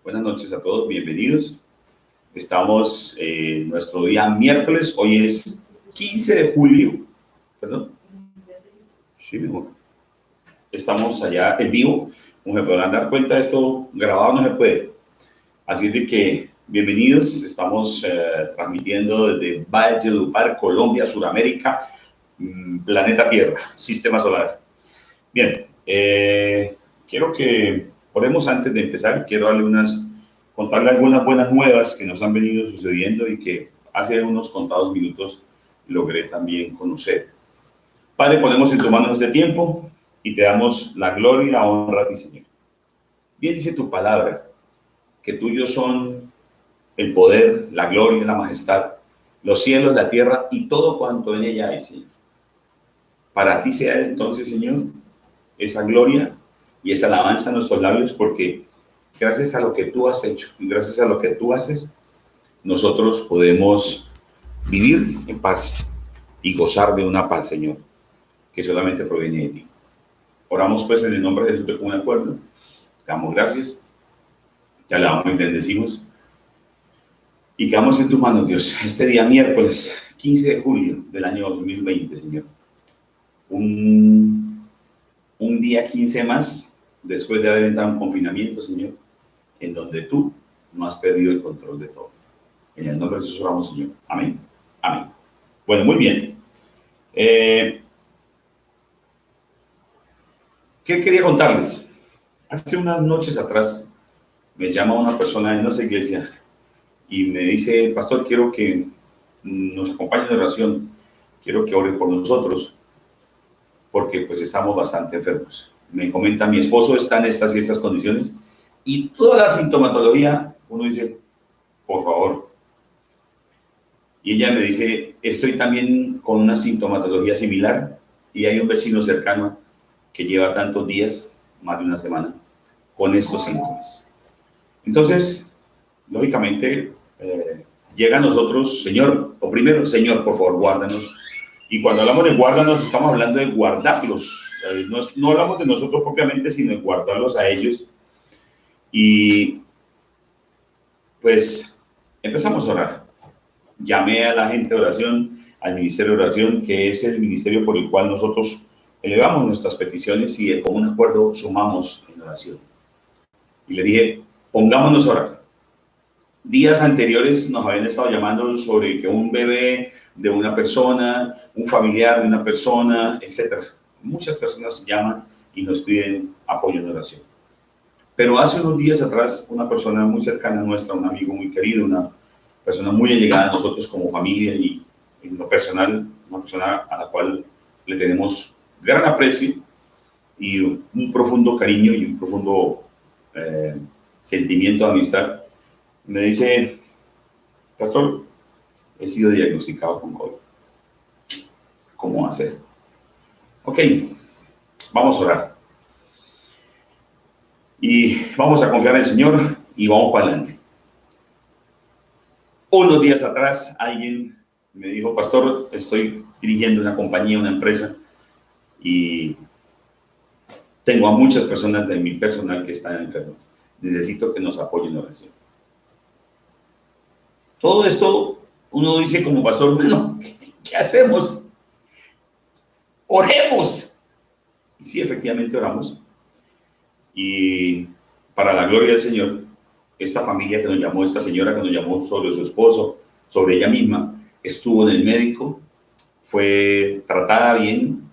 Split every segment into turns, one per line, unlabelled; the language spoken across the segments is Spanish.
Buenas noches a todos, bienvenidos. Estamos en nuestro día miércoles, hoy es 15 de julio, perdón. Sí, mejor. Estamos allá en vivo, como se podrán dar cuenta, esto grabado no se puede. Así de que, bienvenidos, estamos transmitiendo desde Valledupar, Colombia, Sudamérica, planeta Tierra, sistema solar. Bien, quiero que oremos antes de empezar. Quiero contarle algunas buenas nuevas que nos han venido sucediendo y que hace unos contados minutos logré también conocer. Padre, ponemos en tus manos este tiempo y te damos la gloria, honra a ti, Señor. Bien dice tu palabra, que tuyos son el poder, la gloria, la majestad, los cielos, la tierra y todo cuanto en ella hay, Señor. Para ti sea entonces, Señor, esa gloria y esa alabanza en nuestros labios, porque gracias a lo que tú has hecho y gracias a lo que tú haces, nosotros podemos vivir en paz y gozar de una paz, Señor, que solamente proviene de ti. Oramos pues en el nombre de Jesús de común acuerdo. Te damos gracias, te alabamos y te bendecimos y quedamos en tus manos, Dios, este día miércoles 15 de julio del año 2020, Señor. Un día 15 más después de haber entrado en confinamiento, Señor, en donde tú no has perdido el control de todo. En el nombre de Jesús oramos, Señor. Amén. Amén. Bueno, muy bien. ¿Qué quería contarles? Hace unas noches atrás me llama una persona en nuestra iglesia y me dice: pastor, quiero que nos acompañe en oración, quiero que ore por nosotros, porque pues estamos bastante enfermos. Me comenta: mi esposo está en estas y estas condiciones, y toda la sintomatología, uno dice, por favor. Y ella me dice: estoy también con una sintomatología similar, y hay un vecino cercano que lleva tantos días, más de una semana, con estos síntomas. Entonces, lógicamente, llega a nosotros: Señor, o primero, Señor, por favor, guárdanos. Y cuando hablamos de guárdanos, estamos hablando de guardarlos. No hablamos de nosotros propiamente, sino de guardarlos a ellos. Y pues empezamos a orar. Llamé a la gente de oración, al ministerio de oración, que es el ministerio por el cual nosotros elevamos nuestras peticiones y de común acuerdo sumamos en oración. Y le dije: pongámonos a orar. Días anteriores nos habían estado llamando sobre que un bebé de una persona, un familiar de una persona, etc. Muchas personas llaman y nos piden apoyo en oración. Pero hace unos días atrás, una persona muy cercana a nuestra, un amigo muy querido, una persona muy allegada a nosotros como familia y en lo personal, una persona a la cual le tenemos gran aprecio y un profundo cariño y un profundo sentimiento de amistad, me dice: pastor, he sido diagnosticado con COVID. ¿Cómo hacer? Ok, vamos a orar. Y vamos a confiar en el Señor y vamos para adelante. Unos días atrás alguien me dijo: pastor, estoy dirigiendo una compañía, una empresa, y tengo a muchas personas de mi personal que están enfermas. Necesito que nos apoyen en la oración. Todo esto uno dice como pastor: bueno, ¿qué hacemos? Oremos. Y sí, efectivamente oramos. Y para la gloria del Señor, esta familia que nos llamó, esta señora que nos llamó sobre su esposo, sobre ella misma, estuvo en el médico, fue tratada bien,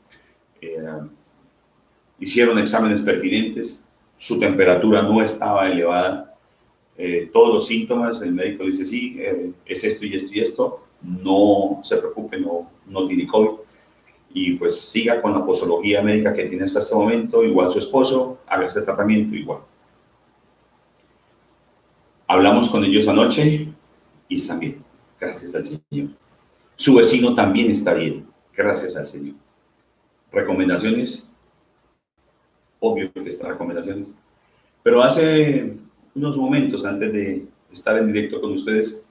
hicieron exámenes pertinentes, su temperatura no estaba elevada, todos los síntomas, el médico le dice: sí, es esto y esto y esto, no se preocupe, no tiene COVID. Y pues siga con la posología médica que tiene hasta este momento, igual su esposo, haga este tratamiento igual. Hablamos con ellos anoche y están bien, gracias al Señor. Su vecino también está bien, gracias al Señor. Recomendaciones, obvio que están recomendaciones, pero hace unos momentos antes de estar en directo con ustedes,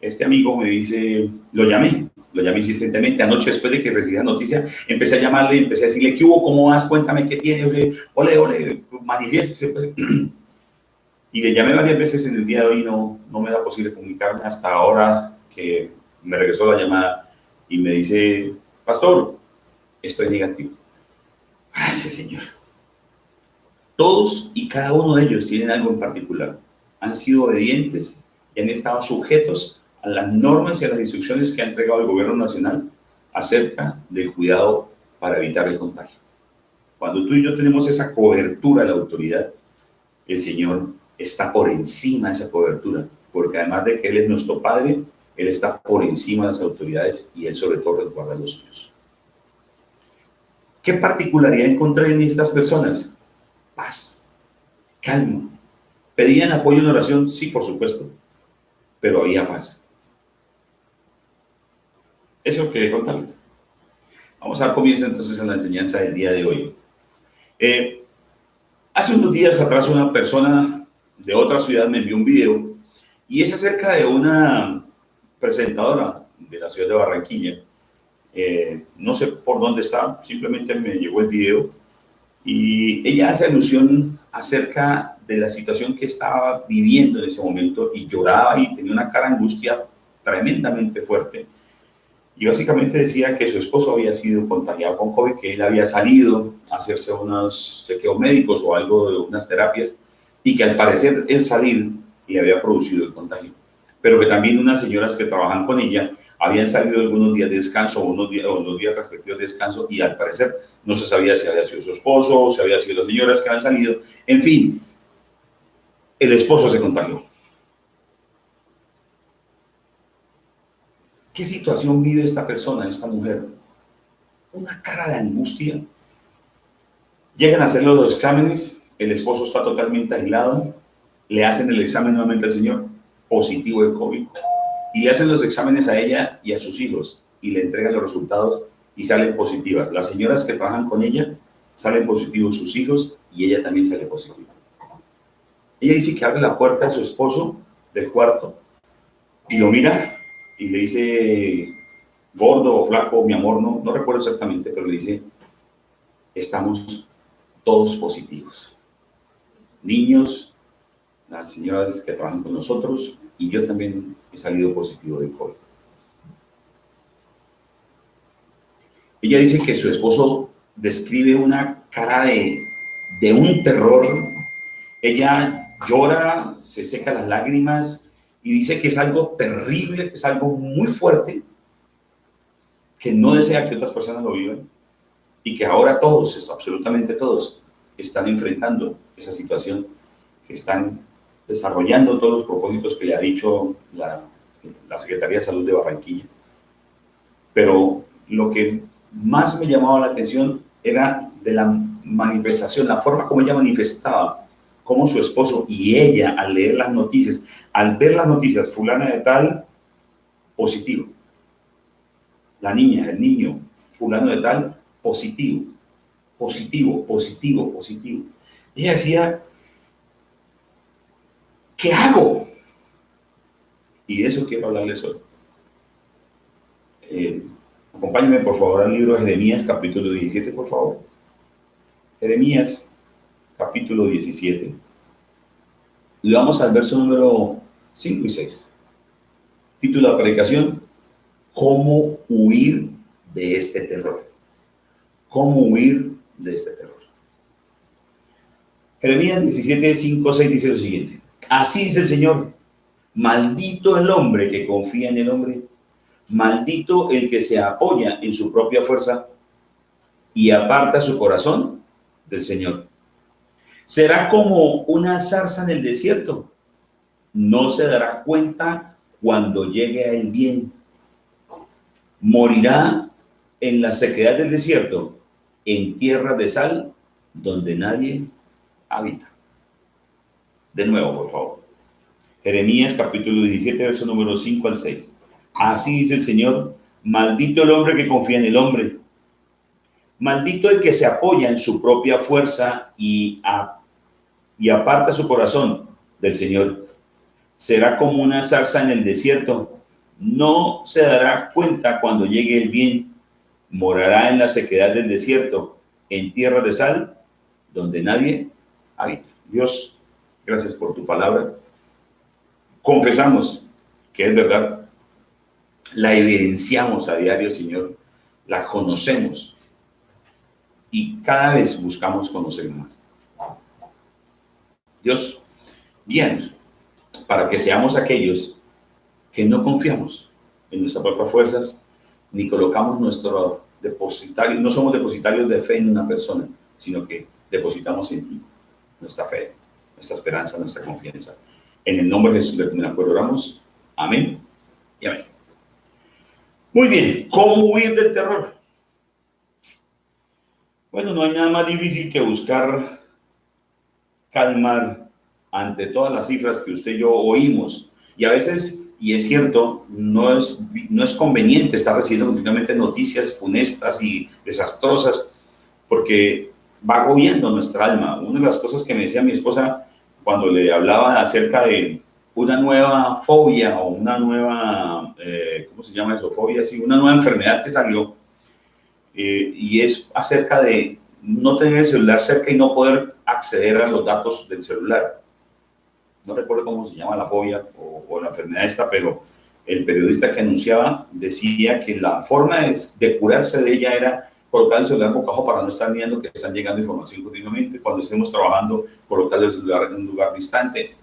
este amigo me dice: lo llamé insistentemente anoche después de que recibí la noticia, empecé a llamarle, empecé a decirle: ¿qué hubo? ¿Cómo vas? Cuéntame qué tienes, ole, manifiéstese pues. Y le llamé varias veces en el día de hoy, no me era posible comunicarme hasta ahora que me regresó la llamada y me dice, pastor, estoy negativo. Gracias, Señor. Todos y cada uno de ellos tienen algo en particular. Han sido obedientes y han estado sujetos a las normas y a las instrucciones que ha entregado el gobierno nacional acerca del cuidado para evitar el contagio. Cuando tú y yo tenemos esa cobertura de la autoridad, el Señor está por encima de esa cobertura, porque además de que Él es nuestro Padre, Él está por encima de las autoridades y Él sobre todo resguarda los suyos. ¿Qué particularidad encontré en estas personas? Paz, calma. ¿Pedían apoyo en oración? Sí, por supuesto, pero había paz. Eso quería contarles. Vamos a dar comienzo entonces a la enseñanza del día de hoy. Hace unos días atrás una persona de otra ciudad me envió un video y es acerca de una presentadora de la ciudad de Barranquilla. No sé por dónde está, simplemente me llegó el video y ella hace alusión acerca de la situación que estaba viviendo en ese momento y lloraba y tenía una cara de angustia tremendamente fuerte. Y básicamente decía que su esposo había sido contagiado con COVID, que él había salido a hacerse unos chequeos médicos o algo de unas terapias y que al parecer el salir le había producido el contagio. Pero que también unas señoras que trabajan con ella habían salido algunos días de descanso o los días respectivos de descanso y al parecer no se sabía si había sido su esposo o si había sido las señoras que habían salido. En fin, el esposo se contagió. ¿Qué situación vive esta persona, esta mujer? Una cara de angustia. Llegan a hacerle los exámenes, el esposo está totalmente aislado, le hacen el examen nuevamente al señor, positivo de COVID, y le hacen los exámenes a ella y a sus hijos, y le entregan los resultados y salen positivas. Las señoras que trabajan con ella salen positivos sus hijos y ella también sale positiva. Ella dice que abre la puerta de su esposo del cuarto y lo mira y le dice, gordo o flaco, mi amor, no recuerdo exactamente, pero le dice, estamos todos positivos. Niños, las señoras que trabajan con nosotros y yo también he salido positivo del COVID. Ella dice que su esposo describe una cara de un terror. Ella llora, se seca las lágrimas y dice que es algo terrible, que es algo muy fuerte, que no desea que otras personas lo vivan y que ahora todos, absolutamente todos, están enfrentando esa situación, que están desarrollando todos los propósitos que le ha dicho la Secretaría de Salud de Barranquilla. Pero lo que más me llamaba la atención era de la manifestación, la forma como ella manifestaba, cómo su esposo y ella, al leer las noticias, al ver las noticias, fulana de tal, positivo. La niña, el niño, fulano de tal, positivo, positivo, positivo, positivo. Ella decía, ¿qué hago? Y de eso quiero hablarles hoy. Acompáñenme por favor al libro de Jeremías, capítulo 17, por favor. Jeremías, capítulo 17. Y vamos al verso número 5 y 6. Título de la predicación, ¿cómo huir de este terror? ¿Cómo huir de este terror? Jeremías 17, 5, 6 dice lo siguiente. Así dice el Señor, maldito el hombre que confía en el hombre, maldito el que se apoya en su propia fuerza y aparta su corazón del Señor. Será como una zarza en el desierto, no se dará cuenta cuando llegue a él bien. Morirá en la sequedad del desierto, en tierra de sal, donde nadie habita. De nuevo, por favor. Jeremías capítulo 17, verso número 5 al 6. Así dice el Señor, maldito el hombre que confía en el hombre, maldito el que se apoya en su propia fuerza y aparta su corazón del Señor. Será como una zarza en el desierto, no se dará cuenta cuando llegue el bien, morará en la sequedad del desierto, en tierra de sal, donde nadie habita. Dios, Gracias por tu palabra. Confesamos que es verdad. La evidenciamos a diario, Señor. La conocemos. Y cada vez buscamos conocer más. Dios, guíanos para que seamos aquellos que no confiamos en nuestras propias fuerzas, ni colocamos nuestro depositario, no somos depositarios de fe en una persona, sino que depositamos en ti nuestra fe, nuestra esperanza, nuestra confianza. En el nombre de Jesús, de quien oramos. Amén y amén. Muy bien, ¿cómo huir del terror? Bueno, no hay nada más difícil que buscar calmar ante todas las cifras que usted y yo oímos. Y a veces, y es cierto, no es conveniente estar recibiendo continuamente noticias funestas y desastrosas, porque va agobiando nuestra alma. Una de las cosas que me decía mi esposa cuando le hablaba acerca de una nueva fobia o una nueva, ¿cómo se llama eso? Fobia, sí, una nueva enfermedad que salió, y es acerca de no tener el celular cerca y no poder acceder a los datos del celular. No recuerdo cómo se llama la fobia o la enfermedad esta, pero el periodista que anunciaba decía que la forma de curarse de ella era colocar el celular boca abajo para no estar viendo que están llegando información continuamente. Cuando estemos trabajando, colocar el celular en un lugar distante.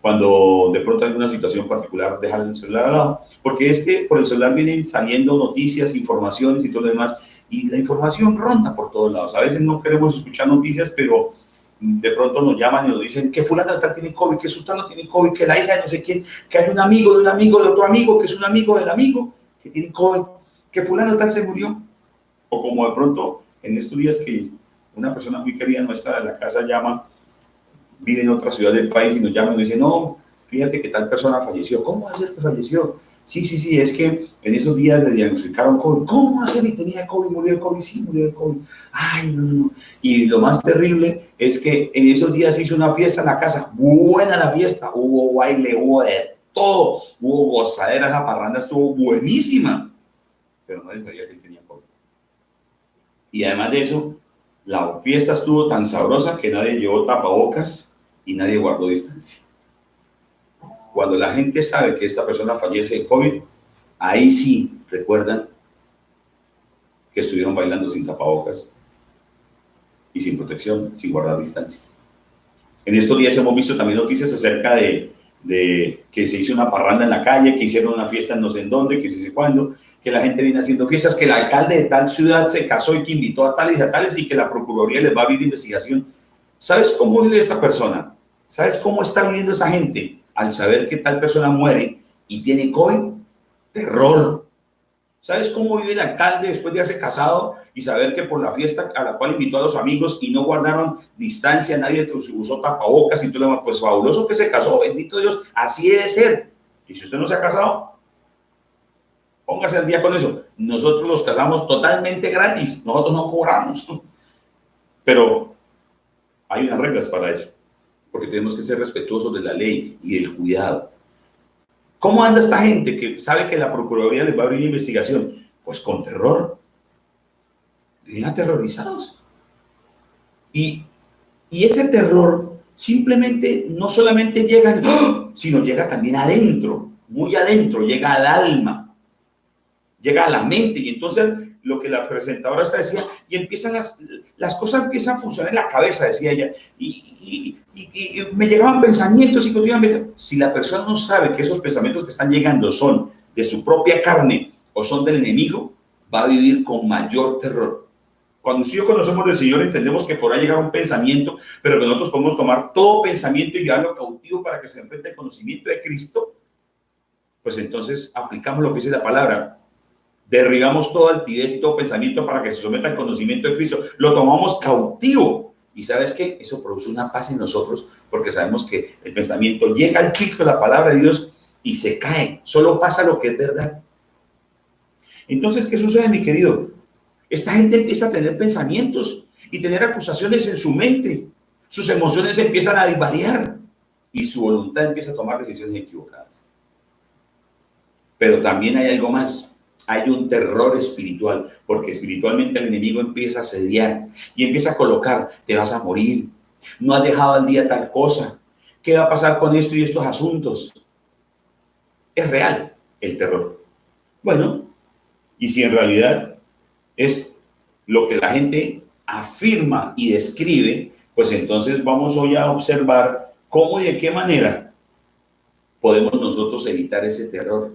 Cuando de pronto hay una situación particular, dejar el celular al lado, porque es que por el celular vienen saliendo noticias, informaciones y todo lo demás, y la información ronda por todos lados. A veces no queremos escuchar noticias, pero de pronto nos llaman y nos dicen que fulano de tal tiene COVID, que sultano tiene COVID, que la hija de no sé quién, que hay un amigo de un amigo de otro amigo, que es un amigo del amigo, que tiene COVID, que fulano de tal se murió. O como de pronto en estos días que una persona muy querida nuestra de la casa vive en otra ciudad del país y nos llama y nos dice, no, fíjate que tal persona falleció. ¿Cómo va a ser que falleció? Sí, es que en esos días le diagnosticaron COVID. ¿Cómo va a ser? Y tenía COVID, murió de COVID. Sí, murió de COVID. Ay, no. Y lo más terrible es que en esos días hizo una fiesta en la casa. Buena la fiesta. Hubo baile, hubo de todo. Hubo gozadera, la parranda estuvo buenísima. Pero nadie sabía que él tenía COVID. Y además de eso, la fiesta estuvo tan sabrosa que nadie llevó tapabocas y nadie guardó distancia. Cuando la gente sabe que esta persona fallece de COVID, ahí sí recuerdan que estuvieron bailando sin tapabocas y sin protección, sin guardar distancia. En estos días hemos visto también noticias acerca de que se hizo una parranda en la calle, que hicieron una fiesta en no sé en dónde, que sé cuándo, que la gente viene haciendo fiestas, que el alcalde de tal ciudad se casó y que invitó a tales y a tales y que la Procuraduría les va a abrir investigación. ¿Sabes cómo vive esa persona? ¿Sabes cómo está viviendo esa gente al saber que tal persona muere y tiene COVID? Terror. ¿Sabes cómo vive el alcalde después de haberse casado y saber que por la fiesta a la cual invitó a los amigos y no guardaron distancia, nadie usó tapabocas y todo lo demás? Pues fabuloso que se casó, bendito Dios, así debe ser. Y si usted no se ha casado, póngase al día con eso. Nosotros los casamos totalmente gratis, nosotros no cobramos. Pero hay unas reglas para eso, porque tenemos que ser respetuosos de la ley y del cuidado. ¿Cómo anda esta gente que sabe que la Procuraduría les va a abrir investigación? Pues con terror. Viven aterrorizados. Y ese terror simplemente no solamente llega, sino llega también adentro, muy adentro, llega al alma, llega a la mente. Y entonces lo que la presentadora esta decía, y empiezan las cosas empiezan a funcionar en la cabeza, decía ella, y me llegaban pensamientos y continuamente. Si la persona no sabe que esos pensamientos que están llegando son de su propia carne o son del enemigo, va a vivir con mayor terror. Cuando usted y yo conocemos del Señor, entendemos que podrá llegar un pensamiento, pero que nosotros podemos tomar todo pensamiento y llevarlo cautivo para que se enfrente al conocimiento de Cristo. Pues entonces aplicamos lo que dice la palabra. Derribamos toda altivez y todo pensamiento para que se someta al conocimiento de Cristo. Lo tomamos cautivo. ¿Y sabes qué? Eso produce una paz en nosotros, porque sabemos que el pensamiento llega al filtro de la palabra de Dios y se cae. Solo pasa lo que es verdad. Entonces, ¿qué sucede, mi querido? Esta gente empieza a tener pensamientos y tener acusaciones en su mente. Sus emociones empiezan a divariar y su voluntad empieza a tomar decisiones equivocadas. Pero también hay algo más. Hay un terror espiritual, porque espiritualmente el enemigo empieza a asediar y empieza a colocar, te vas a morir, No has dejado al día tal cosa. ¿Qué va a pasar con esto y estos asuntos? Es real el terror. Bueno, y si en realidad es lo que la gente afirma y describe, pues entonces vamos hoy a observar cómo y de qué manera podemos nosotros evitar ese terror.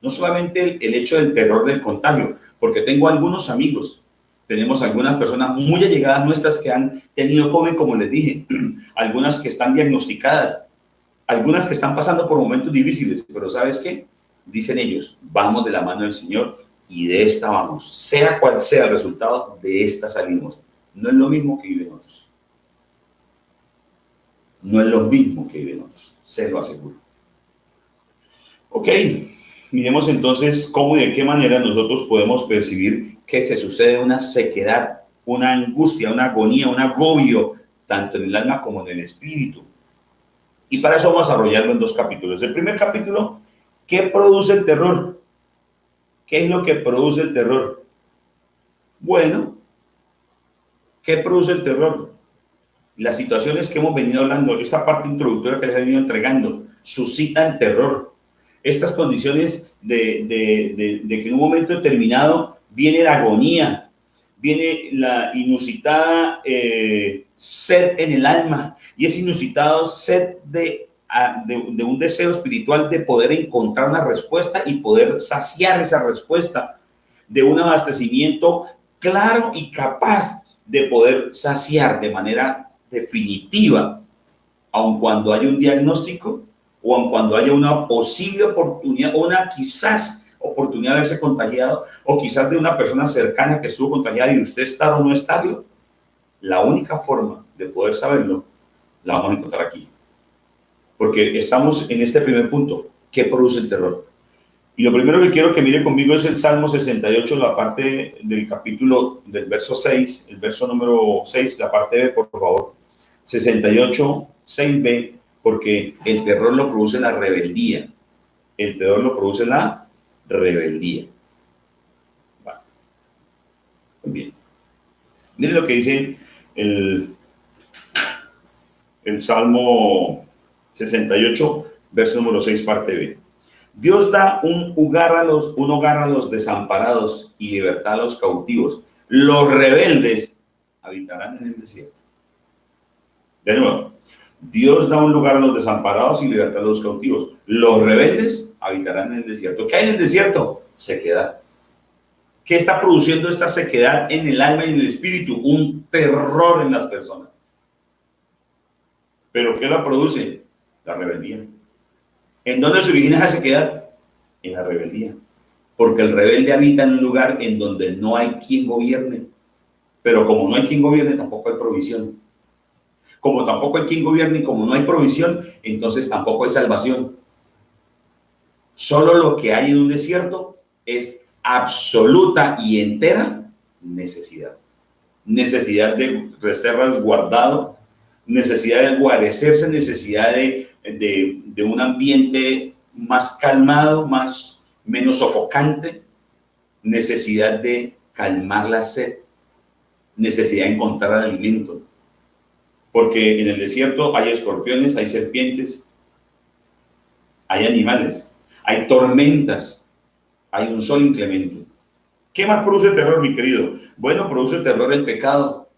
No solamente el hecho del terror del contagio, porque tengo algunos amigos, tenemos algunas personas muy allegadas nuestras que han tenido COVID, como les dije, algunas que están diagnosticadas, algunas que están pasando por momentos difíciles, pero ¿sabes qué? Dicen ellos, vamos de la mano del Señor y de esta vamos, sea cual sea el resultado, de esta salimos. No es lo mismo que viven otros. No es lo mismo que viven otros, se lo aseguro. Ok, miremos entonces cómo y de qué manera nosotros podemos percibir que se sucede una sequedad, una angustia, una agonía, un agobio, tanto en el alma como en el espíritu. Y para eso vamos a desarrollarlo en dos capítulos. El primer capítulo, ¿qué produce el terror? ¿Qué es lo que produce el terror? Bueno, ¿qué produce el terror? Las situaciones que hemos venido hablando, esta parte introductoria que les he venido entregando, suscitan terror. Estas condiciones de que en un momento determinado viene la agonía, viene la inusitada sed en el alma, y ese inusitado sed de un deseo espiritual de poder encontrar una respuesta y poder saciar esa respuesta, de un abastecimiento claro y capaz de poder saciar de manera definitiva, aun cuando haya un diagnóstico o aun cuando haya una posible oportunidad o una quizás oportunidad de haberse contagiado, o quizás de una persona cercana que estuvo contagiada y usted estar o no estarlo. La única forma de poder saberlo la vamos a encontrar aquí, porque estamos en este primer punto. ¿Qué produce el terror? Y lo primero que quiero que mire conmigo es el Salmo 68, la parte del capítulo del verso 6, el verso número 6, la parte B, por favor. 68, 6b, porque el terror lo produce la rebeldía. El terror lo produce la rebeldía. Vale. Bien. Miren lo que dice el Salmo 68, verso número 6, parte B. Dios da un hogar a los desamparados y libertad a los cautivos. Los rebeldes habitarán en el desierto. De nuevo, Dios da un lugar a los desamparados y libertad a los cautivos. Los rebeldes habitarán en el desierto. ¿Qué hay en el desierto? Sequedad. ¿Qué está produciendo esta sequedad en el alma y en el espíritu? Un terror en las personas. ¿Pero qué la produce? La rebeldía. ¿En dónde se origina esa sequedad? En la rebeldía. Porque el rebelde habita en un lugar en donde no hay quien gobierne. Pero como no hay quien gobierne, tampoco hay provisión. Como tampoco hay quien gobierne y como no hay provisión, entonces tampoco hay salvación. Solo lo que hay en un desierto es absoluta y entera necesidad. Necesidad de estar resguardado, necesidad de guarecerse, necesidad de un ambiente más calmado, menos sofocante, necesidad de calmar la sed, necesidad de encontrar alimento. Porque en el desierto hay escorpiones, hay serpientes, hay animales, hay tormentas, hay un sol inclemente. ¿Qué más produce terror, mi querido? Bueno, produce terror el pecado.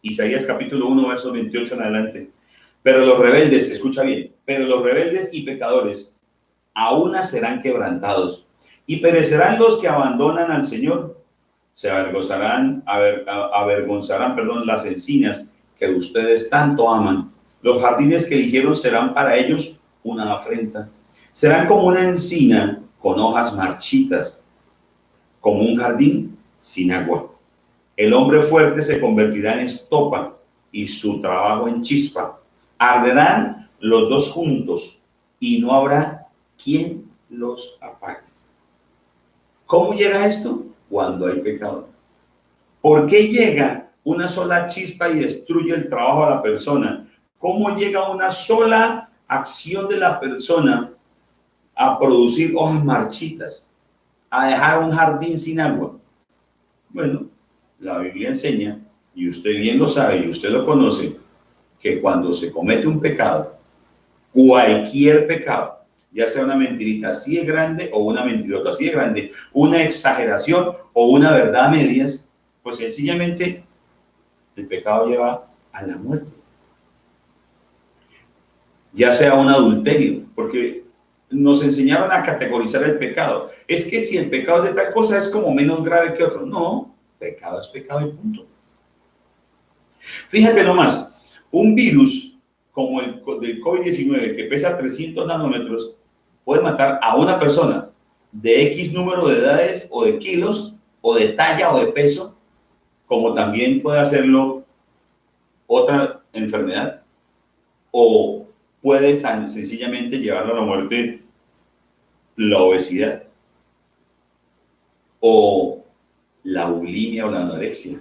Isaías capítulo 1, versos 28 en adelante. Pero los rebeldes, escucha bien, pero los rebeldes y pecadores aún serán quebrantados, y perecerán los que abandonan al Señor. Se avergonzarán las encinas que ustedes tanto aman. Los jardines que eligieron serán para ellos una afrenta. Serán como una encina con hojas marchitas, como un jardín sin agua. El hombre fuerte se convertirá en estopa y su trabajo en chispa. Arderán los dos juntos y no habrá quien los apague. ¿Cómo llega esto? Cuando hay pecado. ¿Por qué llega una sola chispa y destruye el trabajo de la persona? ¿Cómo llega una sola acción de la persona a producir hojas marchitas, a dejar un jardín sin agua? Bueno, la Biblia enseña y usted bien lo sabe y usted lo conoce, que cuando se comete un pecado, cualquier pecado, ya sea una mentirita así de grande o una mentirota así de grande, una exageración o una verdad a medias, pues sencillamente el pecado lleva a la muerte. Ya sea un adulterio, porque nos enseñaron a categorizar el pecado. Es que si el pecado es de tal cosa es como menos grave que otro. No, pecado es pecado y punto. Fíjate nomás, un virus como el del COVID-19 que pesa 300 nanómetros puede matar a una persona de X número de edades o de kilos o de talla o de peso, como también puede hacerlo otra enfermedad, o puede sencillamente llevarlo a la muerte la obesidad o la bulimia o la anorexia.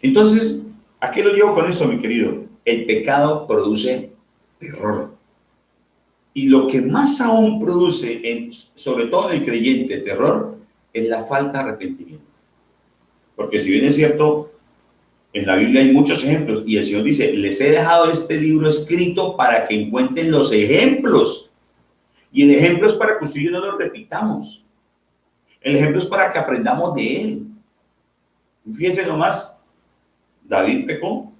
Entonces, ¿a qué lo llevo con esto, mi querido? El pecado produce terror. Y lo que más aún produce, sobre todo en el creyente, terror, es la falta de arrepentimiento. Porque si bien es cierto, en la Biblia hay muchos ejemplos y el Señor dice, les he dejado este libro escrito para que encuentren los ejemplos. Y el ejemplo es para que usted y yo no lo repitamos. El ejemplo es para que aprendamos de él. Fíjense nomás, David pecó,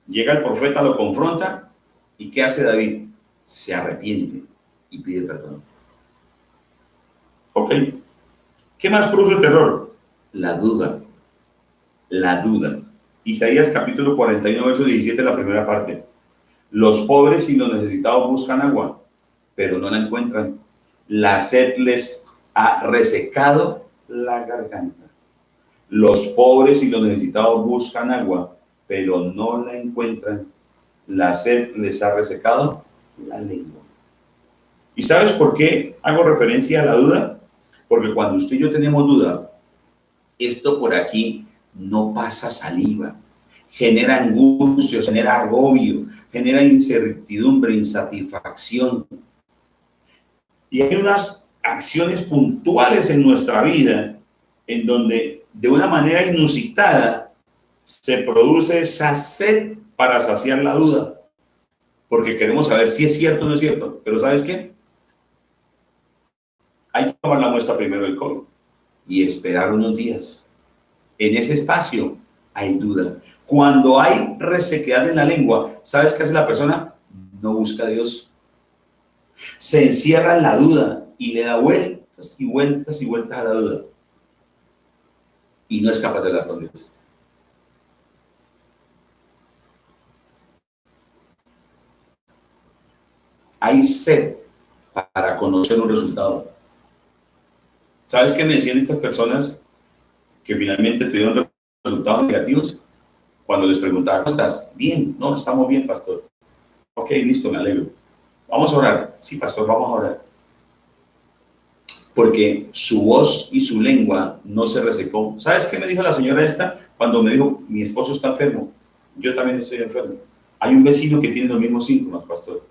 llega el profeta, lo confronta, ¿y qué hace David? Se arrepiente y pide perdón. Ok, ¿qué más produce terror? La duda. La duda. Isaías capítulo 41, verso 17, la primera parte. Los pobres y los necesitados buscan agua, pero no la encuentran. La sed les ha resecado la garganta. Los pobres y los necesitados buscan agua, pero no la encuentran. La sed les ha resecado la lengua. ¿Y sabes por qué hago referencia a la duda? Porque cuando usted y yo tenemos duda, esto por aquí no pasa saliva, genera angustia, genera agobio, genera incertidumbre, insatisfacción. Y hay unas acciones puntuales en nuestra vida en donde de una manera inusitada se produce esa sed para saciar la duda, porque queremos saber si es cierto o no es cierto. Pero ¿sabes qué? Hay que tomar la muestra primero del COVID y esperar unos días. En ese espacio hay duda. Cuando hay resequedad en la lengua, ¿sabes qué hace la persona? No busca a Dios. Se encierra en la duda y le da vueltas y vueltas y vueltas a la duda. Y no es capaz de hablar con Dios. Hay sed para conocer un resultado. ¿Sabes qué me decían estas personas que finalmente tuvieron resultados negativos? Cuando les preguntaba, ¿cómo estás? Bien, no, estamos bien, pastor. Ok, listo, me alegro. Vamos a orar. Sí, pastor, vamos a orar. Porque su voz y su lengua no se resecó. ¿Sabes qué me dijo la señora esta? Cuando me dijo, mi esposo está enfermo. Yo también estoy enfermo. Hay un vecino que tiene los mismos síntomas, pastor.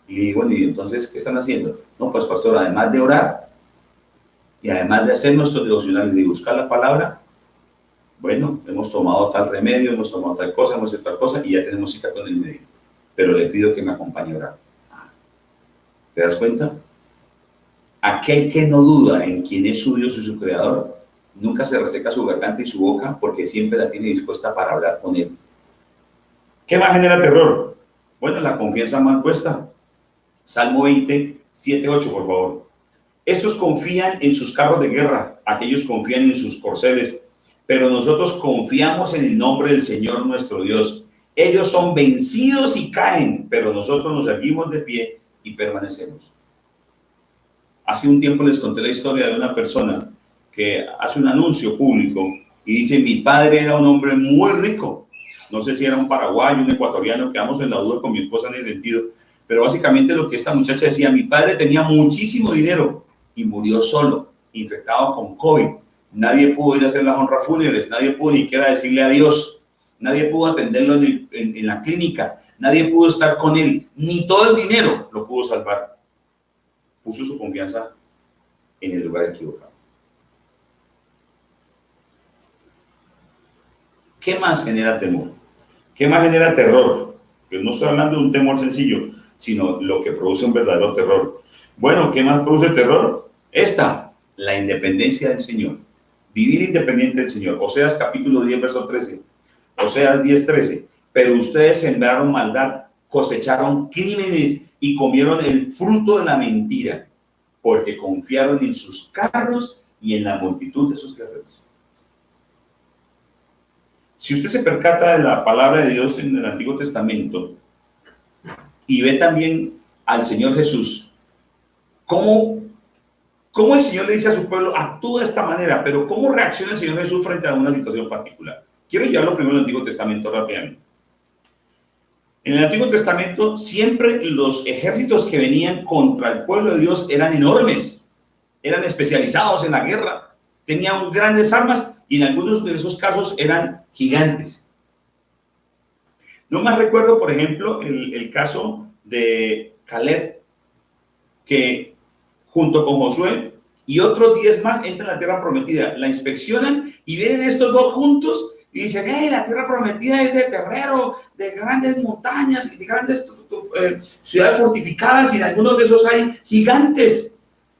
Y le digo, bueno, ¿y entonces qué están haciendo? No, pues, pastor, además de orar y además de hacer nuestros devocionales y de buscar la palabra, bueno, hemos tomado tal remedio, hemos tomado tal cosa, hemos hecho tal cosa y ya tenemos cita con el médico. Pero le pido que me acompañe a orar. ¿Te das cuenta? Aquel que no duda en quién es su Dios y su Creador, nunca se reseca su garganta y su boca porque siempre la tiene dispuesta para hablar con él. ¿Qué más genera terror? Bueno, la confianza mal puesta. Salmo 20, 7, 8, por favor. Estos confían en sus carros de guerra, aquellos confían en sus corceles, pero nosotros confiamos en el nombre del Señor nuestro Dios. Ellos son vencidos y caen, pero nosotros nos erguimos de pie y permanecemos. Hace un tiempo les conté la historia de una persona que hace un anuncio público y dice, mi padre era un hombre muy rico. No sé si era un paraguayo, un ecuatoriano, quedamos en la duda con mi esposa en ese sentido, pero básicamente lo que esta muchacha decía, mi padre tenía muchísimo dinero y murió solo, infectado con COVID. Nadie pudo ir a hacer las honras fúnebres, nadie pudo ni siquiera decirle adiós, nadie pudo atenderlo en la clínica, nadie pudo estar con él, ni todo el dinero lo pudo salvar. Puso su confianza en el lugar equivocado. ¿Qué más genera temor? ¿Qué más genera terror? Pues no estoy hablando de un temor sencillo, sino lo que produce un verdadero terror. Bueno, ¿qué más produce terror? La independencia del Señor. Vivir independiente del Señor. Oseas capítulo 10, verso 13. Oseas 10, 13. Pero ustedes sembraron maldad, cosecharon crímenes y comieron el fruto de la mentira, porque confiaron en sus carros y en la multitud de sus guerreros. Si usted se percata de la palabra de Dios en el Antiguo Testamento y ve también al Señor Jesús, cómo el Señor le dice a su pueblo, actúa de esta manera, pero cómo reacciona el Señor Jesús frente a una situación particular. Quiero llevarlo primero al Antiguo Testamento rápidamente. En el Antiguo Testamento siempre los ejércitos que venían contra el pueblo de Dios eran enormes, eran especializados en la guerra, tenían grandes armas y en algunos de esos casos eran gigantes. No más recuerdo, por ejemplo, el caso de Caleb, que junto con Josué y otros 10 más entran a la tierra prometida, la inspeccionan y ven estos dos juntos y dicen, hey, la tierra prometida es de terrero, de grandes montañas y de grandes ciudades fortificadas, y en algunos de esos hay gigantes.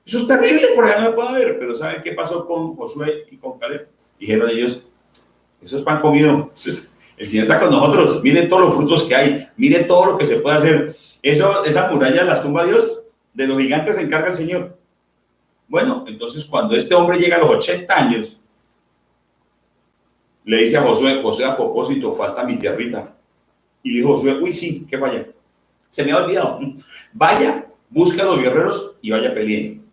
Eso es terrible, por allá no me puedo ver. Pero ¿saben qué pasó con Josué y con Caleb? Dijeron ellos, eso es pan comido, el Señor está con nosotros, miren todos los frutos que hay, miren todo lo que se puede hacer. Esa muralla las tumba Dios, de los gigantes se encarga el Señor. Bueno, entonces cuando este hombre llega a los 80 años, le dice a Josué, a propósito, falta mi tierrita. Y le dijo Josué, uy, sí, ¿qué falla? Se me ha olvidado. Vaya, busca a los guerreros y vaya, peleen.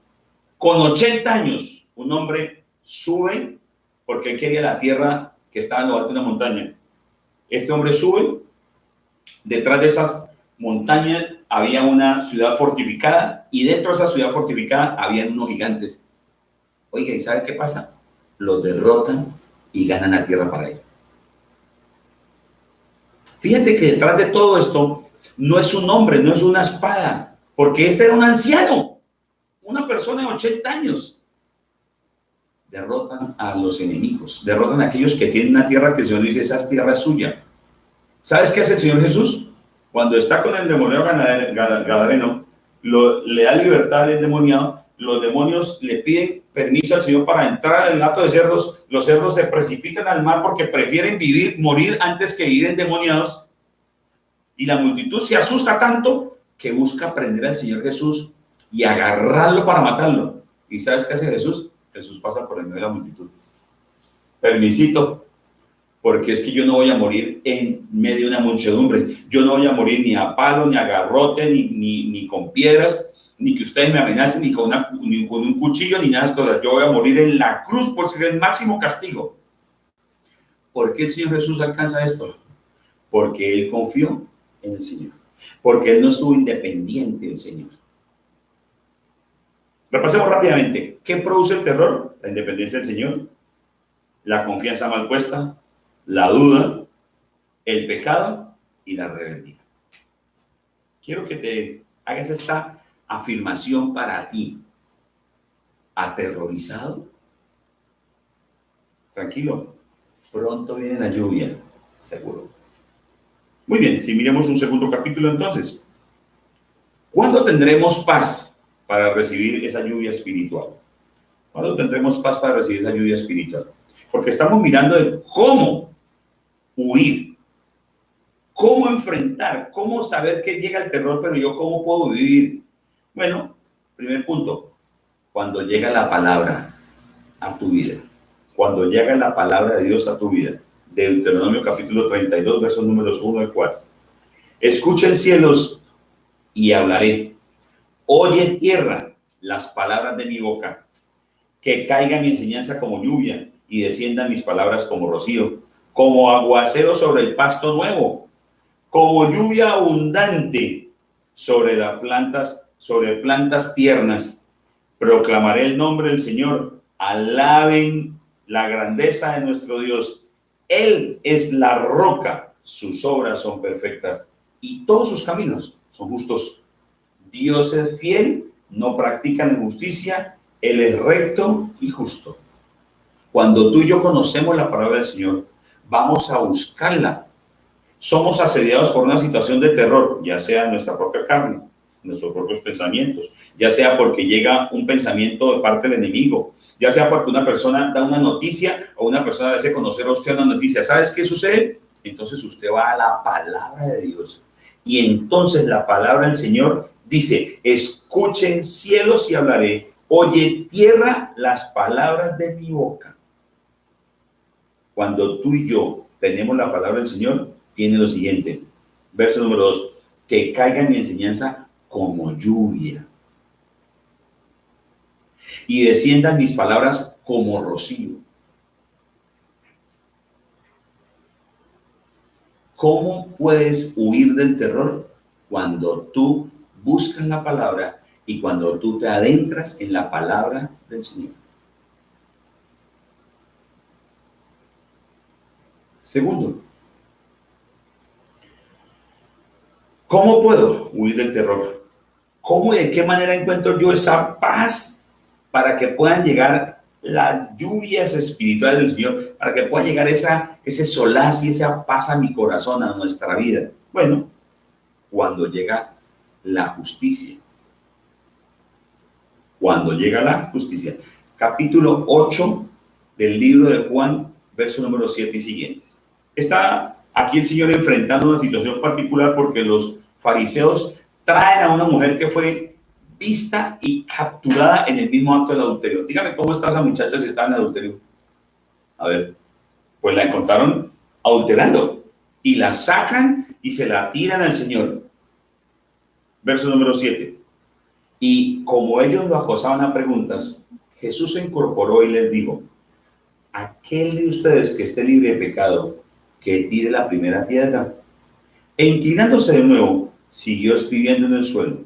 Con 80 años, un hombre sube, porque él quería la tierra que estaba en lo alto de una montaña. Este hombre sube, detrás de esas montañas había una ciudad fortificada, y dentro de esa ciudad fortificada había unos gigantes. Oiga, ¿y sabe qué pasa? Los derrotan y ganan la tierra para ellos. Fíjate que detrás de todo esto no es un hombre, no es una espada, porque este era un anciano, una persona de 80 años. Derrotan a los enemigos, derrotan a aquellos que tienen una tierra que el Señor dice, esa tierra es suya. ¿Sabes qué hace el Señor Jesús? Cuando está con el endemoniado gadareno, le da libertad al endemoniado. Los demonios le piden permiso al Señor para entrar en el hato de cerdos. Los cerdos se precipitan al mar porque prefieren morir antes que vivir endemoniados. Y la multitud se asusta tanto que busca prender al Señor Jesús y agarrarlo para matarlo. ¿Y sabes qué hace Jesús? Jesús pasa por el medio de la multitud. Permisito, porque es que yo no voy a morir en medio de una muchedumbre. Yo no voy a morir ni a palo, ni a garrote, ni con piedras, ni que ustedes me amenacen, ni con un cuchillo, ni nada de cosas. Yo voy a morir en la cruz por ser el máximo castigo. ¿Por qué el Señor Jesús alcanza esto? Porque Él confió en el Señor. Porque Él no estuvo independiente del Señor. Repasemos rápidamente. ¿Qué produce el terror? La independencia del Señor, la confianza mal puesta, la duda, el pecado y la rebeldía. Quiero que te hagas esta afirmación para ti. ¿Aterrorizado? Tranquilo, pronto viene la lluvia, seguro. Muy bien, si miremos un segundo capítulo entonces. ¿Cuándo tendremos paz para recibir esa lluvia espiritual? ¿Cuándo tendremos paz para recibir esa lluvia espiritual? Porque estamos mirando de cómo huir, cómo enfrentar, cómo saber que llega el terror, pero yo cómo puedo vivir. Bueno, primer punto, cuando llega la palabra a tu vida, cuando llega la palabra de Dios a tu vida. Deuteronomio capítulo 32, versos números 1 y 4. Escuchen cielos y hablaré. Oye tierra las palabras de mi boca. Que caiga mi enseñanza como lluvia y desciendan mis palabras como rocío, como aguacero sobre el pasto nuevo, como lluvia abundante sobre plantas tiernas. Proclamaré el nombre del Señor. Alaben la grandeza de nuestro Dios. Él es la roca, sus obras son perfectas y todos sus caminos son justos. Dios es fiel, no practica la injusticia, Él es recto y justo. Cuando tú y yo conocemos la palabra del Señor, vamos a buscarla. Somos asediados por una situación de terror, ya sea en nuestra propia carne, nuestros propios pensamientos, ya sea porque llega un pensamiento de parte del enemigo, ya sea porque una persona da una noticia o una persona le hace conocer a usted una noticia. ¿Sabes qué sucede? Entonces usted va a la palabra de Dios y entonces la palabra del Señor dice: escuchen cielos y hablaré, oye tierra las palabras de mi boca. Cuando tú y yo tenemos la palabra del Señor, tiene lo siguiente, verso número 2, que caiga mi enseñanza como lluvia y desciendan mis palabras como rocío. ¿Cómo puedes huir del terror? Cuando tú buscas la palabra y cuando tú te adentras en la palabra del Señor. Segundo, ¿cómo puedo huir del terror? ¿Cómo y de qué manera encuentro yo esa paz para que puedan llegar las lluvias espirituales del Señor, para que pueda llegar ese solaz y esa paz a mi corazón, a nuestra vida? Bueno, cuando llega la justicia. Cuando llega la justicia. Capítulo 8 del libro de Juan, verso número 7 y siguientes. Está aquí el Señor enfrentando una situación particular porque los fariseos traen a una mujer que fue vista y capturada en el mismo acto del adulterio. Dígame cómo está esa muchacha si está en adulterio. A ver, pues la encontraron adulterando y la sacan y se la tiran al Señor. Verso número 7. Y como ellos lo acosaban a preguntas, Jesús se incorporó y les dijo: aquel de ustedes que esté libre de pecado, que tire la primera piedra. E inclinándose de nuevo, siguió escribiendo en el suelo.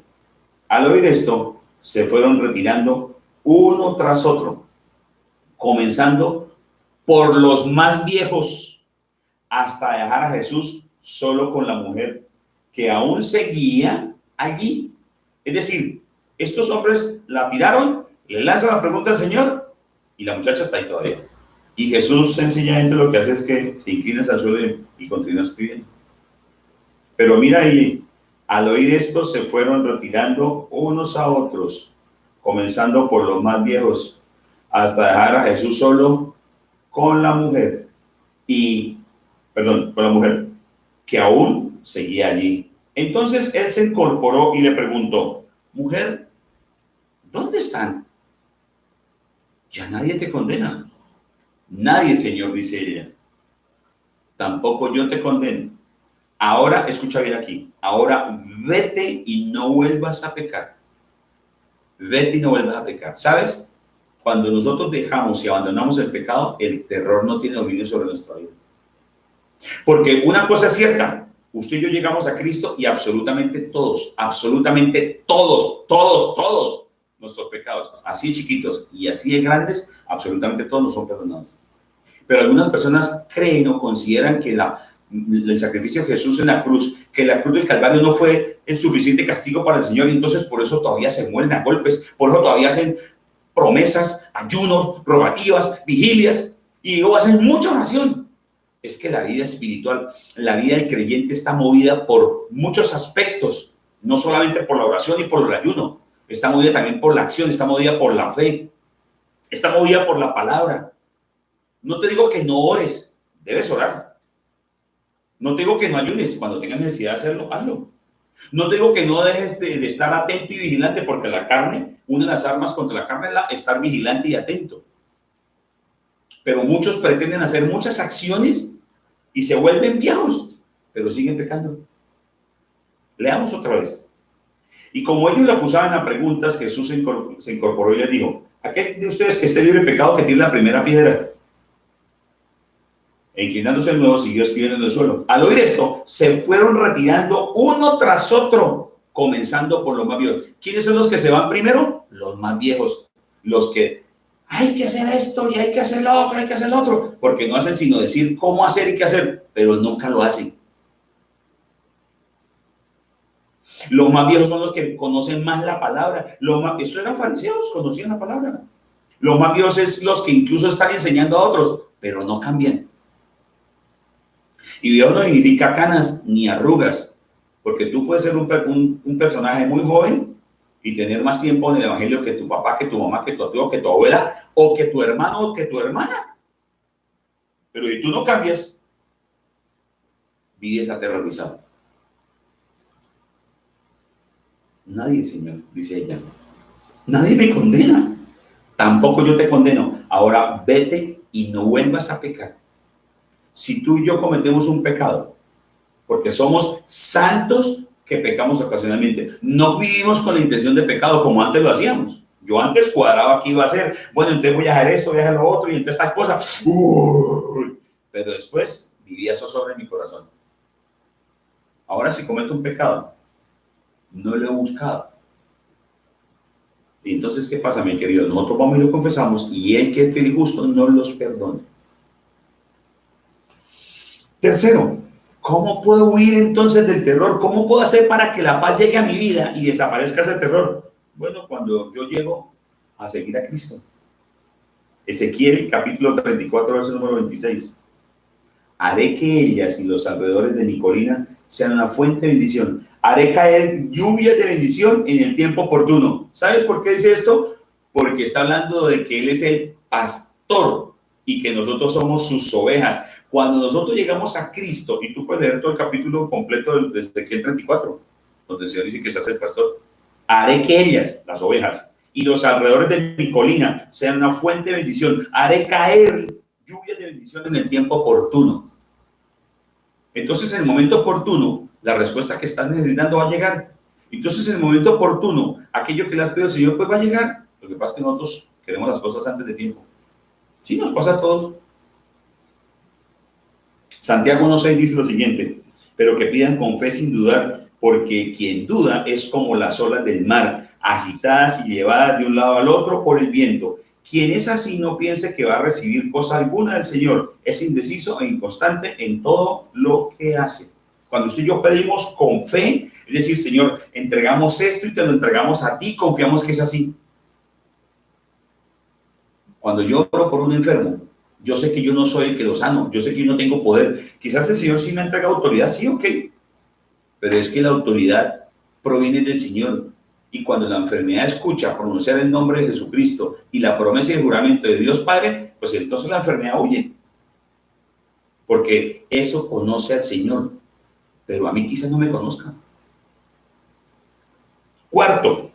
Al oír esto, se fueron retirando uno tras otro, comenzando por los más viejos, hasta dejar a Jesús solo con la mujer, que aún seguía allí. Es decir, estos hombres la tiraron, le lanzan la pregunta al Señor y la muchacha está ahí todavía. Y Jesús sencillamente lo que hace es que se inclina al suelo y continúa escribiendo. Pero mira ahí, al oír esto se fueron retirando unos a otros, comenzando por los más viejos, hasta dejar a Jesús solo con la mujer. Con la mujer, que aún seguía allí. Entonces él se incorporó y le preguntó: mujer, ¿dónde están? Ya nadie te condena. Nadie, Señor, dice ella. Tampoco yo te condeno. Ahora, escucha bien aquí, ahora vete y no vuelvas a pecar. Vete y no vuelvas a pecar. ¿Sabes? Cuando nosotros dejamos y abandonamos el pecado, el terror no tiene dominio sobre nuestra vida. Porque una cosa es cierta, usted y yo llegamos a Cristo y absolutamente todos nuestros pecados, así chiquitos y así de grandes, absolutamente todos nos son perdonados. Pero algunas personas creen o consideran que el sacrificio de Jesús en la cruz, que la cruz del Calvario no fue el suficiente castigo para el Señor, y entonces por eso todavía se mueren a golpes, por eso todavía hacen promesas, ayunos, rogativas, vigilias, y luego hacen mucha oración. Es que la vida espiritual, la vida del creyente está movida por muchos aspectos, no solamente por la oración y por el ayuno, está movida también por la acción, está movida por la fe, está movida por la palabra. No te digo que no ores, debes orar. No te digo que no ayunes, cuando tengas necesidad de hacerlo, hazlo. No te digo que no dejes de estar atento y vigilante, porque la carne, una de las armas contra la carne es estar vigilante y atento. Pero muchos pretenden hacer muchas acciones y se vuelven viejos, pero siguen pecando. Leamos otra vez. Y como ellos le acusaban a preguntas, Jesús se incorporó y les dijo: aquel de ustedes que esté libre de pecado, que tire la primera piedra. E inclinándose de nuevo, siguió escribiendo en el suelo. Al oír esto, se fueron retirando uno tras otro, comenzando por los más viejos. ¿Quiénes son los que se van primero? Los más viejos. Los que hay que hacer esto y hay que hacer lo otro, hay que hacer lo otro. Porque no hacen sino decir cómo hacer y qué hacer, pero nunca lo hacen. Los más viejos son los que conocen más la palabra. Estos eran fariseos, conocían la palabra. Los más viejos es los que incluso están enseñando a otros, pero no cambian. Y viejo no significa canas ni arrugas, porque tú puedes ser un personaje muy joven y tener más tiempo en el evangelio que tu papá, que tu mamá, que tu tío, que tu abuela, o que tu hermano, o que tu hermana. Pero si tú no cambias, vives aterrorizado. Nadie, Señor, dice ella. Nadie me condena. Tampoco yo te condeno. Ahora vete y no vuelvas a pecar. Si tú y yo cometemos un pecado, porque somos santos que pecamos ocasionalmente, no vivimos con la intención de pecado como antes lo hacíamos. Yo antes cuadraba que iba a hacer, bueno, entonces voy a hacer esto, voy a hacer lo otro, y entonces estas cosas. Pero después vivía eso sobre mi corazón. Ahora si cometo un pecado, no lo he buscado. Y entonces, ¿qué pasa, mi querido? Nosotros vamos y lo confesamos, y el que es fiel y justo nos los perdona. Tercero, ¿cómo puedo huir entonces del terror? ¿Cómo puedo hacer para que la paz llegue a mi vida y desaparezca ese terror? Bueno, cuando yo llego a seguir a Cristo. Ezequiel, capítulo 34, verso número 26. Haré que ellas y los alrededores de mi colina sean una fuente de bendición. Haré caer lluvias de bendición en el tiempo oportuno. ¿Sabes por qué dice esto? Porque está hablando de que Él es el pastor y que nosotros somos sus ovejas. Cuando nosotros llegamos a Cristo, y tú puedes leer todo el capítulo completo de Ezequiel 34, donde el Señor dice que se hace el pastor. Haré que ellas, las ovejas, y los alrededores de mi colina sean una fuente de bendición. Haré caer lluvias de bendición en el tiempo oportuno. Entonces, en el momento oportuno, la respuesta que estás necesitando va a llegar. Entonces, en el momento oportuno, aquello que le has pedido al Señor, pues va a llegar. Lo que pasa es que nosotros queremos las cosas antes de tiempo. Sí, nos pasa a todos. Santiago 1:6 dice lo siguiente: pero que pidan con fe sin dudar, porque quien duda es como las olas del mar, agitadas y llevadas de un lado al otro por el viento. Quien es así no piense que va a recibir cosa alguna del Señor. Es indeciso e inconstante en todo lo que hace. Cuando usted y yo pedimos con fe, es decir, Señor, entregamos esto y te lo entregamos a ti, confiamos que es así. Cuando yo oro por un enfermo, yo sé que yo no soy el que lo sano, yo sé que yo no tengo poder. Quizás el Señor sí me entrega autoridad, sí, ok, pero es que la autoridad proviene del Señor. Y cuando la enfermedad escucha pronunciar el nombre de Jesucristo y la promesa y el juramento de Dios Padre, pues entonces la enfermedad huye. Porque eso conoce al Señor, pero a mí quizás no me conozca. Cuarto,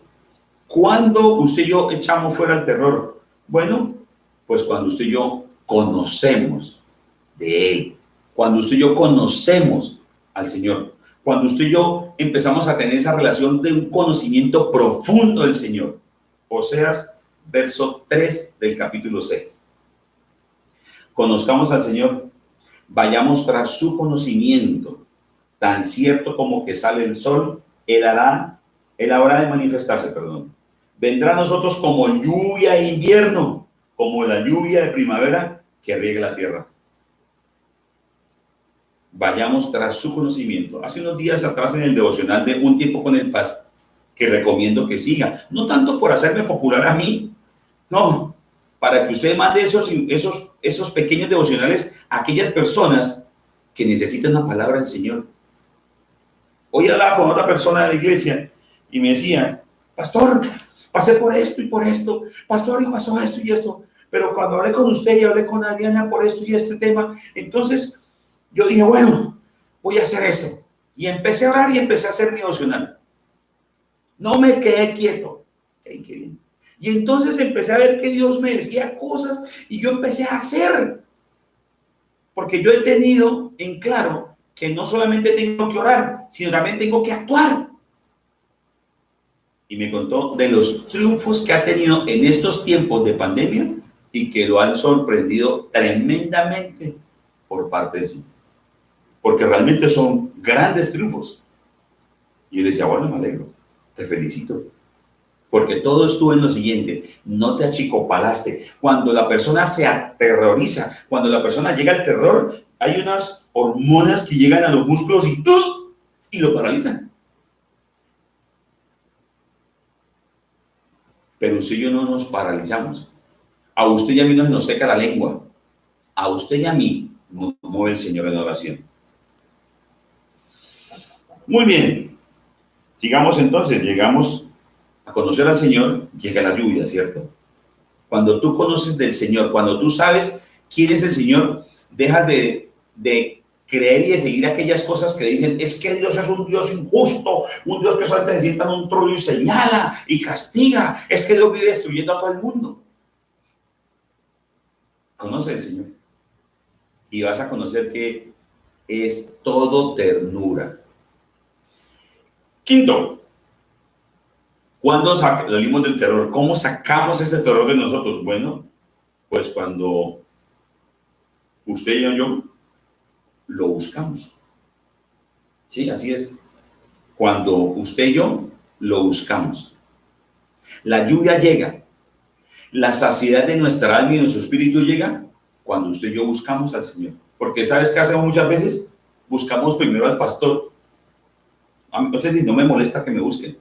¿cuándo usted y yo echamos fuera el terror? Bueno, pues cuando usted y yo conocemos de Él, cuando usted y yo conocemos al Señor, cuando usted y yo empezamos a tener esa relación de un conocimiento profundo del Señor. Oseas, verso 3 del capítulo 6. Conozcamos al Señor, vayamos tras su conocimiento, tan cierto como que sale el sol, Él habrá de manifestarse, vendrá a nosotros como lluvia de invierno, como la lluvia de primavera que riega la tierra. Vayamos tras su conocimiento. Hace unos días atrás en el devocional de Un Tiempo con el Paz, que recomiendo que siga, no tanto por hacerme popular a mí, no, para que usted mande esos pequeños devocionales a aquellas personas que necesitan la palabra del Señor. Hoy hablaba con otra persona de la iglesia y me decía: pastor, pasé por esto y por esto, pastor, y pasó esto y esto, pero cuando hablé con usted y hablé con Adriana por esto y este tema, entonces yo dije, bueno, voy a hacer eso. Y empecé a orar y empecé a hacer mi devocional. No me quedé quieto. Qué bien. Y entonces empecé a ver que Dios me decía cosas y yo empecé a hacer. Porque yo he tenido en claro que no solamente tengo que orar, sino también tengo que actuar. Y me contó de los triunfos que ha tenido en estos tiempos de pandemia y que lo han sorprendido tremendamente por parte del Señor. Porque realmente son grandes triunfos. Y él decía, bueno, me alegro, te felicito. Porque todo estuvo en lo siguiente: no te achicopalaste. Cuando la persona se aterroriza, cuando la persona llega al terror, hay unas hormonas que llegan a los músculos y lo paralizan. Pero usted y yo no nos paralizamos. A usted y a mí no se nos seca la lengua. A usted y a mí nos mueve el Señor en oración. Muy bien, sigamos entonces, llegamos a conocer al Señor, llega la lluvia, ¿cierto? Cuando tú conoces del Señor, cuando tú sabes quién es el Señor, dejas de creer y de seguir aquellas cosas que dicen, es que Dios es un Dios injusto, un Dios que solamente se sienta en un trono y señala y castiga, es que Dios vive destruyendo a todo el mundo. Conoce al Señor y vas a conocer que es todo ternura. Quinto, ¿cuándo salimos del terror? ¿Cómo sacamos ese terror de nosotros? Bueno, pues cuando usted y yo lo buscamos. Sí, así es. Cuando usted y yo lo buscamos. La lluvia llega, la saciedad de nuestra alma y de nuestro espíritu llega cuando usted y yo buscamos al Señor. Porque ¿sabes qué hacemos muchas veces? Buscamos primero al pastor. A mí, no me molesta que me busquen,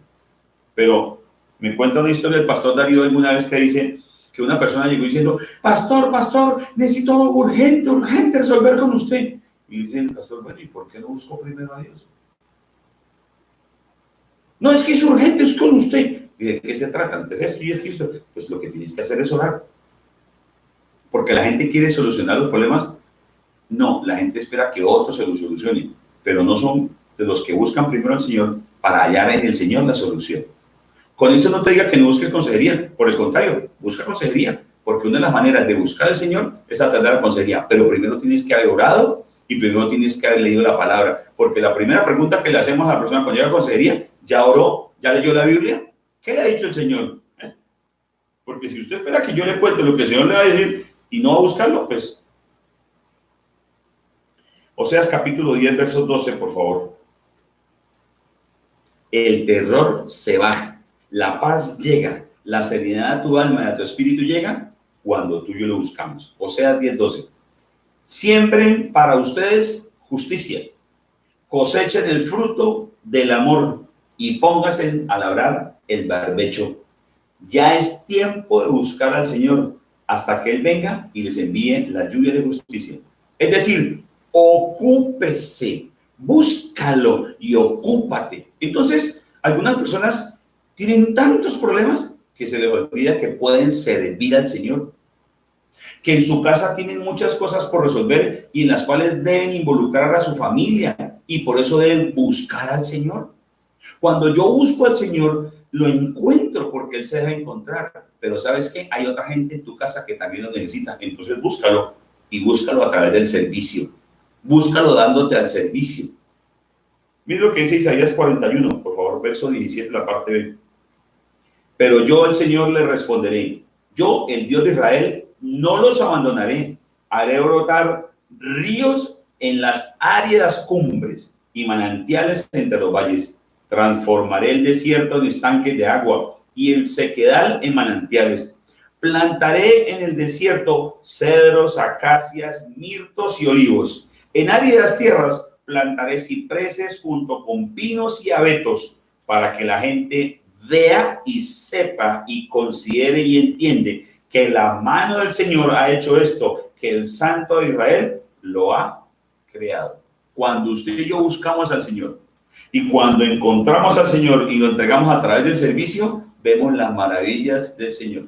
pero me cuenta una historia del pastor Darío alguna vez que dice que una persona llegó diciendo, pastor, necesito urgente resolver con usted. Y dice el pastor, bueno, ¿y por qué no busco primero a Dios? No, es que es urgente, es con usted. ¿Y de qué se trata? Entonces esto y esto. Pues lo que tienes que hacer es orar. Porque la gente quiere solucionar los problemas. No, la gente espera que otros se lo solucionen, pero no son de los que buscan primero al Señor para hallar en el Señor la solución. Con eso no te diga que no busques consejería, por el contrario, busca consejería, porque una de las maneras de buscar al Señor es a través de la consejería, pero primero tienes que haber orado y primero tienes que haber leído la palabra, porque la primera pregunta que le hacemos a la persona cuando llega a consejería, ¿ya oró? ¿Ya leyó la Biblia? ¿Qué le ha dicho el Señor? Porque si usted espera que yo le cuente lo que el Señor le va a decir y no va a buscarlo, pues... Oseas capítulo 10, versos 12, por favor. El terror se va, la paz llega, la serenidad a tu alma y a tu espíritu llega cuando tú y yo lo buscamos. Oseas 10, 12. Siembren para ustedes justicia, cosechen el fruto del amor y pónganse a labrar el barbecho. Ya es tiempo de buscar al Señor hasta que Él venga y les envíe la lluvia de justicia. Es decir, ocúpese, búscalo y ocúpate. Entonces, algunas personas tienen tantos problemas que se les olvida que pueden servir al Señor, que en su casa tienen muchas cosas por resolver y en las cuales deben involucrar a su familia y por eso deben buscar al Señor. Cuando yo busco al Señor, lo encuentro porque Él se deja encontrar. Pero ¿sabes qué? Hay otra gente en tu casa que también lo necesita. Entonces búscalo y búscalo a través del servicio. Búscalo dándote al servicio. Mira lo que dice Isaías 41, por favor, verso 17, la parte B. Pero yo, el Señor, le responderé. Yo, el Dios de Israel, no los abandonaré. Haré brotar ríos en las áridas cumbres y manantiales entre los valles. Transformaré el desierto en estanques de agua y el sequedal en manantiales. Plantaré en el desierto cedros, acacias, mirtos y olivos. En áridas tierras plantaré cipreses junto con pinos y abetos para que la gente vea y sepa y considere y entiende que la mano del Señor ha hecho esto, que el Santo de Israel lo ha creado. Cuando usted y yo buscamos al Señor y cuando encontramos al Señor y lo entregamos a través del servicio, vemos las maravillas del Señor.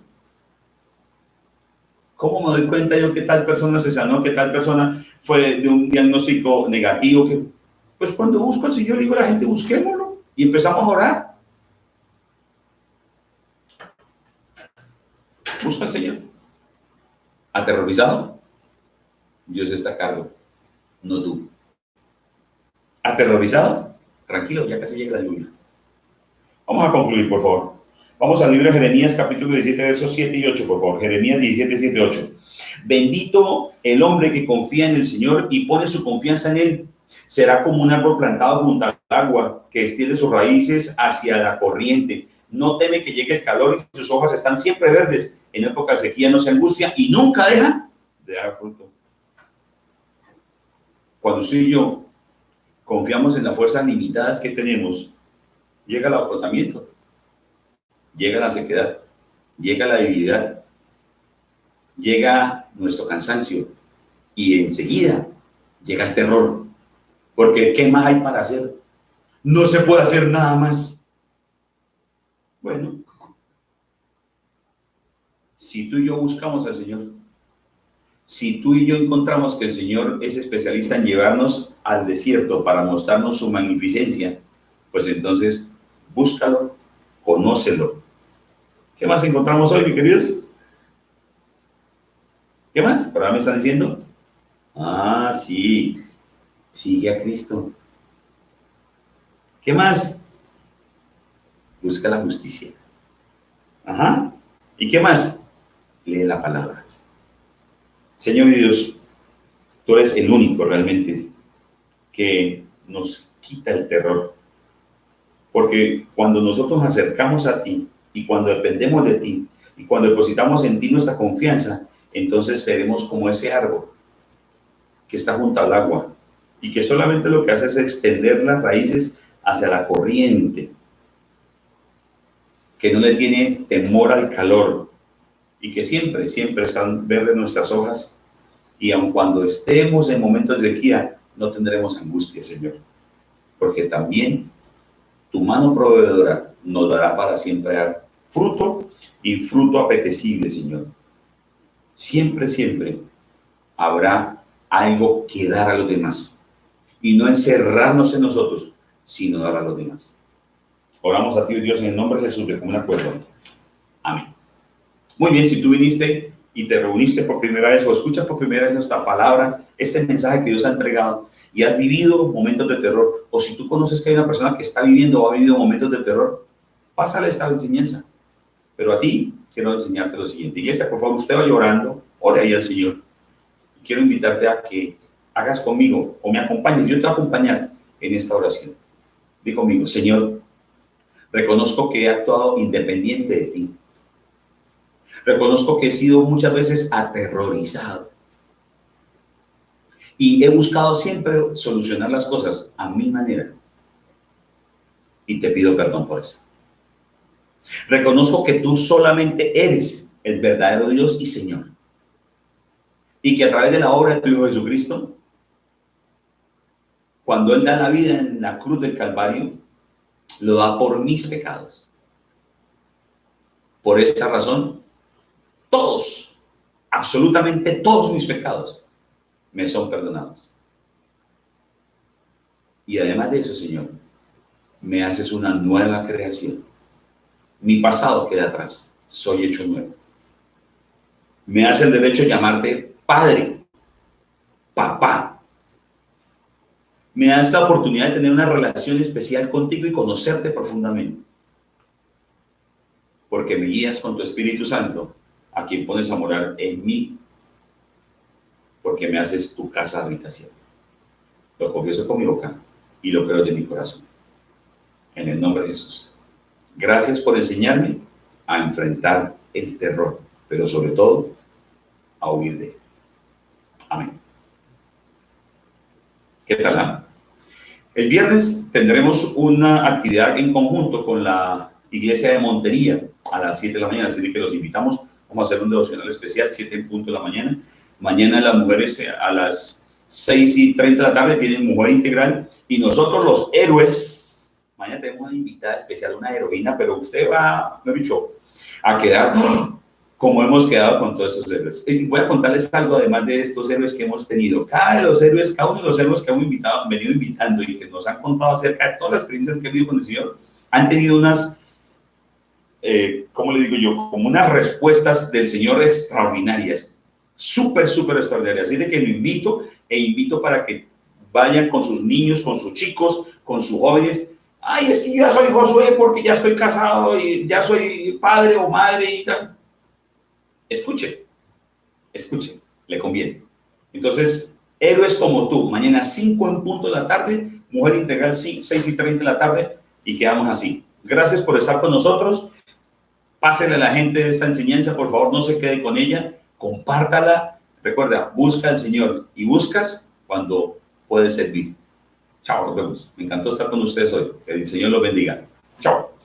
¿Cómo me doy cuenta yo que tal persona se sanó, que tal persona fue de un diagnóstico negativo? Pues cuando busco al Señor, digo a la gente, busquémoslo y empezamos a orar. Busca al Señor. ¿Aterrorizado? Dios está a cargo, no tú. ¿Aterrorizado? Tranquilo, ya casi llega la lluvia. Vamos a concluir, por favor. Vamos al libro de Jeremías, capítulo 17, versos 7 y 8, por favor. Jeremías 17, 7 y 8. Bendito el hombre que confía en el Señor y pone su confianza en Él. Será como un árbol plantado junto al agua, que extiende sus raíces hacia la corriente. No teme que llegue el calor y sus hojas están siempre verdes. En época de sequía no se angustia y nunca deja de dar fruto. Cuando usted y yo confiamos en las fuerzas limitadas que tenemos, llega el agotamiento, llega la sequedad, llega la debilidad, llega nuestro cansancio y enseguida llega el terror. Porque ¿qué más hay para hacer? No se puede hacer nada más. Bueno, si tú y yo buscamos al Señor, si tú y yo encontramos que el Señor es especialista en llevarnos al desierto para mostrarnos su magnificencia, pues entonces búscalo, conócelo. ¿Qué más encontramos hoy, mis queridos? ¿Qué más? ¿Por ahí me están diciendo? Ah, sí, sigue a Cristo. ¿Qué más? Busca la justicia. Ajá. ¿Y qué más? Lee la palabra. Señor y Dios, tú eres el único realmente que nos quita el terror. Porque cuando nosotros nos acercamos a ti y cuando dependemos de ti y cuando depositamos en ti nuestra confianza, entonces seremos como ese árbol que está junto al agua y que solamente lo que hace es extender las raíces hacia la corriente, que no le tiene temor al calor y que siempre, siempre están verdes nuestras hojas, y aun cuando estemos en momentos de sequía, no tendremos angustia, Señor, porque también tu mano proveedora nos dará para siempre dar fruto y fruto apetecible, Señor. Siempre, siempre habrá algo que dar a los demás y no encerrarnos en nosotros, sino dar a los demás. Oramos a ti, Dios, en el nombre de Jesús, de común acuerdo. Amén. Muy bien, si tú viniste y te reuniste por primera vez o escuchas por primera vez nuestra palabra, este mensaje que Dios ha entregado, y has vivido momentos de terror, o si tú conoces que hay una persona que está viviendo o ha vivido momentos de terror, pásale esta enseñanza. Pero a ti quiero enseñarte lo siguiente. Iglesia, por favor, usted va llorando, ore ahí al Señor. Quiero invitarte a que hagas conmigo o me acompañes. Yo te voy a acompañar en esta oración. Di conmigo: Señor, reconozco que he actuado independiente de ti. Reconozco que he sido muchas veces aterrorizado y he buscado siempre solucionar las cosas a mi manera. Y te pido perdón por eso. Reconozco que tú solamente eres el verdadero Dios y Señor. Y que a través de la obra de tu Hijo Jesucristo, cuando Él da la vida en la cruz del Calvario, lo da por mis pecados. Por esta razón, todos, absolutamente todos mis pecados me son perdonados. Y además de eso, Señor, me haces una nueva creación. Mi pasado queda atrás, soy hecho nuevo. Me das el derecho de llamarte Padre, Papá. Me das la oportunidad de tener una relación especial contigo y conocerte profundamente. Porque me guías con tu Espíritu Santo, a quien pones a morar en mí, porque me haces tu casa de habitación. Lo confieso con mi boca y lo creo de mi corazón. En el nombre de Jesús. Gracias por enseñarme a enfrentar el terror, pero sobre todo a huir de él. Amén. ¿Qué tal? El viernes tendremos una actividad en conjunto con la iglesia de Montería a las 7 de la mañana, así que los invitamos. Vamos a hacer un devocional especial, 7 en punto de la mañana. Mañana las mujeres a las 6:30 de la tarde tienen Mujer Integral, y nosotros los héroes, mañana tenemos una invitada especial, una heroína, pero usted va, me he dicho, a quedar como hemos quedado con todos esos héroes. Y voy a contarles algo además de estos héroes que hemos tenido. Cada uno de los héroes que hemos venido invitando y que nos han contado acerca de todas las experiencias que he vivido con el Señor, han tenido unas, ¿cómo le digo yo? Como unas respuestas del Señor extraordinarias, súper extraordinarias. Así de que lo invito para que vayan con sus niños, con sus chicos, con sus jóvenes. Ay, es que yo ya soy Josué porque ya estoy casado y ya soy padre o madre y tal. Escuche, le conviene. Entonces, héroes como tú, mañana 5 en punto de la tarde, Mujer Integral 6:30 de la tarde, y quedamos así. Gracias por estar con nosotros. Pásenle a la gente esta enseñanza, por favor, no se quede con ella, compártala. Recuerda, busca al Señor y buscas cuando puedes servir. Chao, nos vemos. Me encantó estar con ustedes hoy. Que el Señor los bendiga.